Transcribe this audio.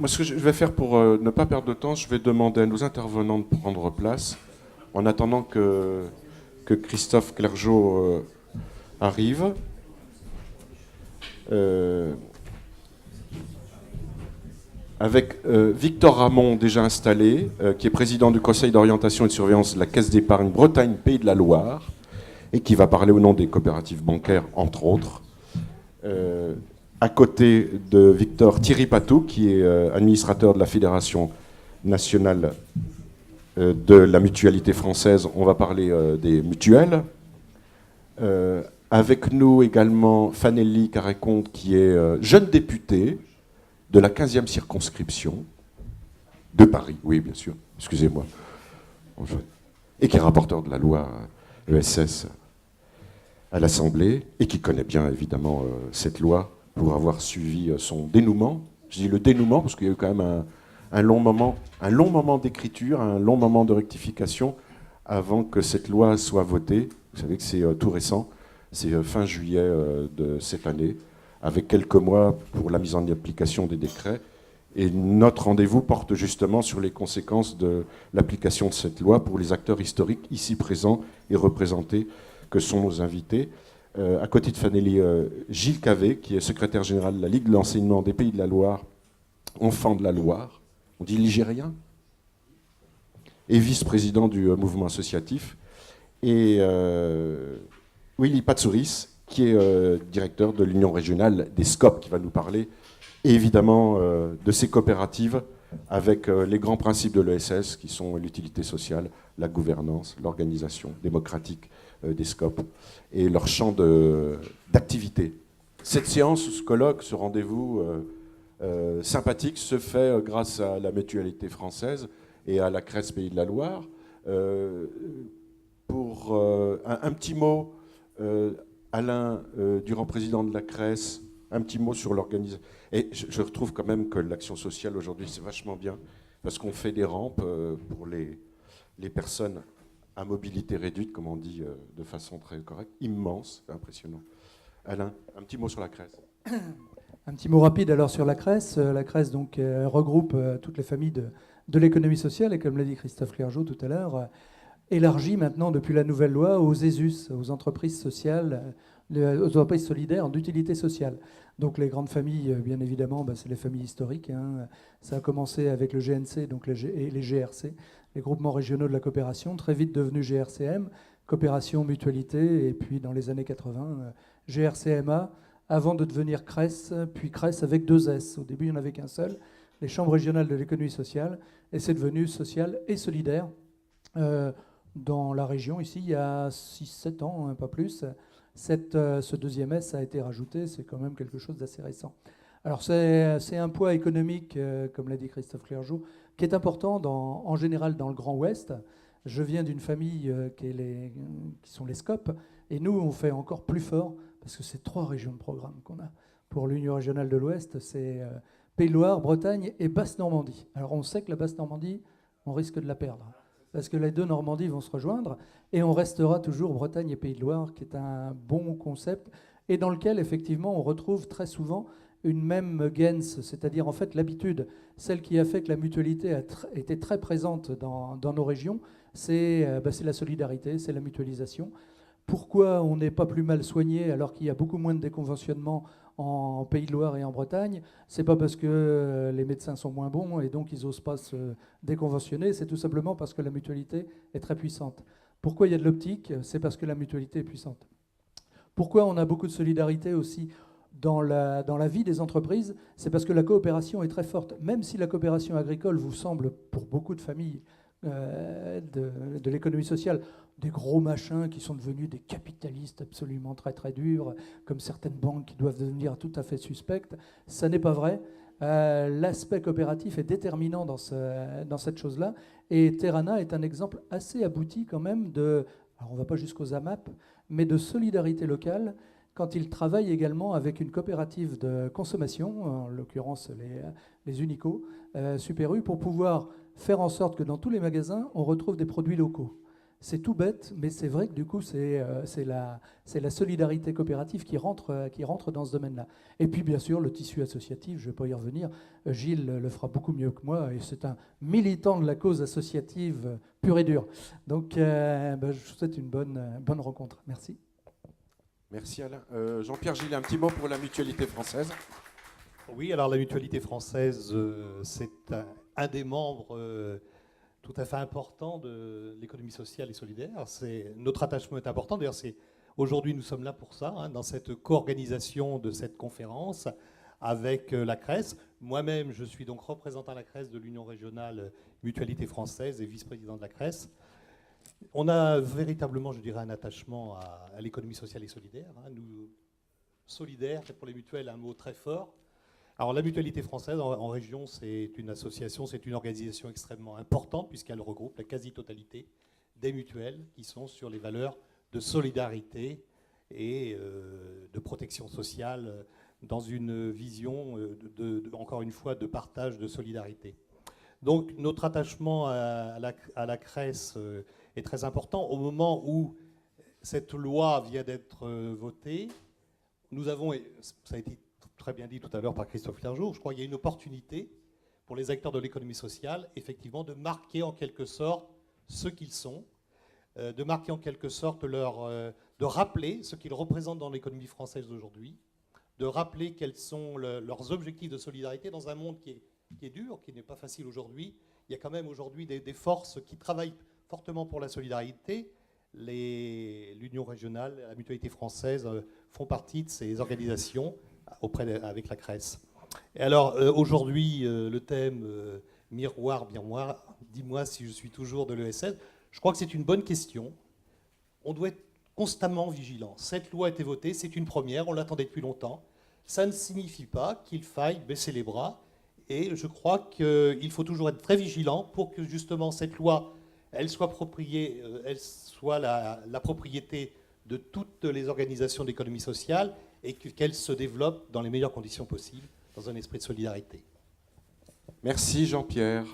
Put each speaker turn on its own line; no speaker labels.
ce que je vais faire pour ne pas perdre de temps, je vais demander à nos intervenants de prendre place en attendant que Christophe Clergeau arrive. Avec Victor Ramon, déjà installé, qui est président du Conseil d'orientation et de surveillance de la Caisse d'épargne Bretagne Pays de la Loire, et qui va parler au nom des coopératives bancaires, entre autres. À côté de Victor, Thierry Patou, qui est administrateur de la Fédération nationale de la mutualité française. On va parler des mutuelles. Avec nous également Fanelli Carré-Comte, qui est jeune député de la 15e circonscription de Paris. Oui, bien sûr, excusez-moi. Et qui est rapporteur de la loi ESS à l'Assemblée, et qui connaît bien évidemment cette loi pour avoir suivi son dénouement. Je dis le dénouement parce qu'il y a eu quand même un long moment d'écriture, un long moment de rectification avant que cette loi soit votée. Vous savez que c'est tout récent, c'est fin juillet de cette année, avec quelques mois pour la mise en application des décrets. Et notre rendez-vous porte justement sur les conséquences de l'application de cette loi pour les acteurs historiques ici présents et représentés, que sont nos invités. À côté de Fanelli, Gilles Cavé, qui est secrétaire général de la Ligue de l'enseignement des Pays de la Loire, enfant de la Loire, on dit ligérien, et vice-président du mouvement associatif, et Willy Patsouris, qui est directeur de l'Union régionale des SCOP, qui va nous parler, et évidemment de ces coopératives, avec les grands principes de l'ESS, qui sont l'utilité sociale, la gouvernance, l'organisation démocratique des SCOP, et leur champ d'activité. Cette séance, ce colloque, ce rendez-vous sympathique se fait grâce à la mutualité française et à la CRES Pays de la Loire. Pour un petit mot, Alain Durand, président de la CRES, un petit mot sur l'organisation. Et je retrouve quand même que l'action sociale aujourd'hui, c'est vachement bien, parce qu'on fait des rampes pour les personnes à mobilité réduite, comme on dit de façon très correcte, immense, impressionnant. Alain, un petit mot sur la CRES.
Un petit mot rapide alors sur la CRES. La CRES donc, regroupe toutes les familles de l'économie sociale, et comme l'a dit Christophe Clergeau tout à l'heure, élargie maintenant depuis la nouvelle loi aux ESUS, aux entreprises sociales, aux entreprises solidaires d'utilité sociale. Donc les grandes familles, bien évidemment, c'est les familles historiques. Ça a commencé avec le GNC donc et les GRC, les groupements régionaux de la coopération, très vite devenus GRCM, coopération, mutualité, et puis dans les années 80, GRCMA, avant de devenir CRES, puis CRES avec 2 S. Au début, il n'y en avait qu'un seul, les chambres régionales de l'économie sociale, et c'est devenu social et solidaire. Dans la région, ici, il y a 6-7 ans, pas plus, ce 2e S a été rajouté, c'est quand même quelque chose d'assez récent. Alors c'est un poids économique, comme l'a dit Christophe Clergeau, qui est important en général dans le Grand Ouest. Je viens d'une famille qui sont les SCOP, et nous, on fait encore plus fort, parce que c'est 3 régions de programme qu'on a. Pour l'Union régionale de l'Ouest, c'est Pays de Loire, Bretagne et Basse-Normandie. Alors on sait que la Basse-Normandie, on risque de la perdre, parce que les 2 Normandies vont se rejoindre, et on restera toujours Bretagne et Pays de Loire, qui est un bon concept, et dans lequel, effectivement, on retrouve très souvent une même gens, c'est-à-dire en fait l'habitude, celle qui a fait que la mutualité a été très présente dans nos régions, c'est la solidarité, c'est la mutualisation. Pourquoi on n'est pas plus mal soigné alors qu'il y a beaucoup moins de déconventionnement en Pays de Loire et en Bretagne? C'est pas parce que les médecins sont moins bons et donc ils n'osent pas se déconventionner, c'est tout simplement parce que la mutualité est très puissante. Pourquoi il y a de l'optique? C'est parce que la mutualité est puissante. Pourquoi on a beaucoup de solidarité aussi dans la vie des entreprises? C'est parce que la coopération est très forte. Même si la coopération agricole vous semble, pour beaucoup de familles de l'économie sociale, des gros machins qui sont devenus des capitalistes absolument très très durs, comme certaines banques qui doivent devenir tout à fait suspectes, ça n'est pas vrai. L'aspect coopératif est déterminant dans cette chose-là, et Terrana est un exemple assez abouti quand même alors on ne va pas jusqu'aux AMAP, mais de solidarité locale, quand il travaille également avec une coopérative de consommation, en l'occurrence les Unico, Super U, pour pouvoir faire en sorte que dans tous les magasins, on retrouve des produits locaux. C'est tout bête, mais c'est vrai que du coup, c'est la solidarité coopérative qui rentre dans ce domaine-là. Et puis, bien sûr, le tissu associatif, je ne vais pas y revenir. Gilles le fera beaucoup mieux que moi, et c'est un militant de la cause associative pure et dure. Donc, je vous souhaite une bonne rencontre. Merci.
Merci Alain. Jean-Pierre Gillet, un petit mot pour la Mutualité française.
Oui, alors la Mutualité française, c'est un des membres tout à fait important de l'économie sociale et solidaire. Notre attachement est important. D'ailleurs, aujourd'hui, nous sommes là pour ça, hein, dans cette co-organisation de cette conférence avec la CRES. Moi-même, je suis donc représentant à la CRES de l'Union régionale Mutualité française et vice-président de la CRES. On a véritablement, je dirais, un attachement à l'économie sociale et solidaire. Hein. Nous, solidaire, pour les mutuelles, un mot très fort. Alors la Mutualité française en région, c'est une association, c'est une organisation extrêmement importante puisqu'elle regroupe la quasi-totalité des mutuelles qui sont sur les valeurs de solidarité et de protection sociale dans une vision, encore une fois, de partage, de solidarité. Donc notre attachement à la CRES est très important. Au moment où cette loi vient d'être votée, nous avons, ça a été très bien dit tout à l'heure par Christophe Clergeau, je crois qu'il y a une opportunité pour les acteurs de l'économie sociale, effectivement, de marquer en quelque sorte ce qu'ils sont, de marquer en quelque sorte de rappeler ce qu'ils représentent dans l'économie française d'aujourd'hui, de rappeler quels sont leurs objectifs de solidarité dans un monde qui est dur, qui n'est pas facile aujourd'hui. Il y a quand même aujourd'hui des forces qui travaillent fortement pour la solidarité. L'Union régionale, la Mutualité française font partie de ces organisations avec la CRES. Et alors, aujourd'hui, le thème miroir, dis-moi si je suis toujours de l'ESS, je crois que c'est une bonne question. On doit être constamment vigilant. Cette loi a été votée, c'est une première, on l'attendait depuis longtemps. Ça ne signifie pas qu'il faille baisser les bras. Et je crois qu'il faut toujours être très vigilant pour que justement cette loi, elle soit la propriété de toutes les organisations d'économie sociale et qu'elle se développe dans les meilleures conditions possibles, dans un esprit de solidarité.
Merci Jean-Pierre.